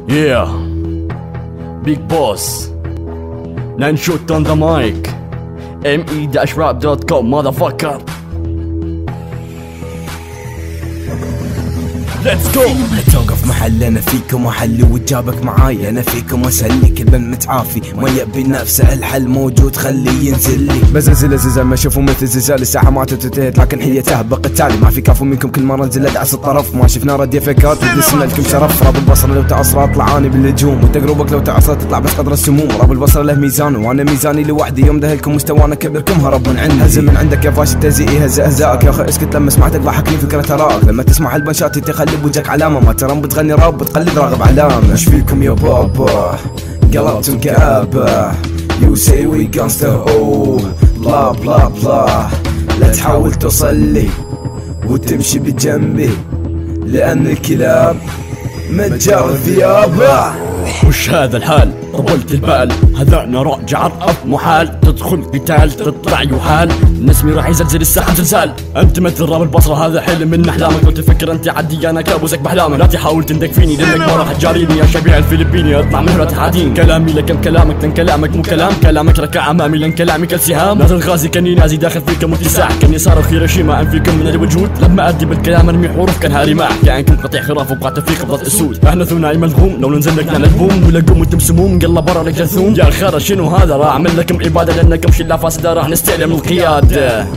Yeah, Big Boss. 9 shoot on the mic. me-rap.com motherfucker. Let's go. توقف محل انا فيكم واحلي وتجابك معاي، انا فيكم واسهلي كل من متعافي ما يبي نفسه الحل موجود خليه ينزل لي. بزلزل الزلزال ما اشوفه مثل زلزال، الساحه ما تنتهي لكن هي تهبق التالي، ما في كافو منكم كل مره انزل ادعس الطرف، ما شفنا ردي فكات تدسنا لكم شرف. راب البصره لو تعصر اطلع اني بالهجوم، وانت قروبك لو تعصر تطلع بس قدر السموم. راب البصره له ميزانه وانا ميزاني لوحدي، يوم ذهلكم مستوانا كبركم هرب من عندي. هزم من عندك يا فاشل تزيئي هز اهزائك يا اخي اسكت لما سمعتك ضحكني فكره اراك، لما تسمع البنشات تخلي بوجهك علامه، ما ترى بتغني راب بتقلد راغب علامه. ايش فيكم يا بابا قلبتم كآبة، يو سي وي جانستر او بلا بلا بلا، لا تحاول تصلي وتمشي بجنبي لأن الكلاب متجر ثيابه. وش هذا الحال؟ طولت البال، هذا نراء جعرف محال، تدخل قتال تطلع يحال، نسمي راح يزلزل الساحة زلزال. انت مثل راب البصرة هذا حلم من احلامك، لو تفكر انت عدي انا كابوسك باحلامك، لا تحاول تندق فيني لانك ما راح تجاريني يا شبيع الفلبيني، اطلع من هنا تحادين. كلامي لكم كلامك لان كلامك مو كلامك ركع امامي لان كلامي كالسهام، لا تنغازي كاني نازي داخل فيكم متساح، كاني صار هيروشيما انفيكم من الوجود، لما ادي بالكلام ارمي حروف كانها رماح، كانكم قطيع خراف وقعت في قبضة اسود. احنا ثنائي ملغوم لو ننزل لك نلبوم ولا قوم وانتم سموم قلب برا لك جثوم. يا خرا شنو هذا؟ راح اعمل لكم اباده لانكم شله فاسده، راح نستلم القياده.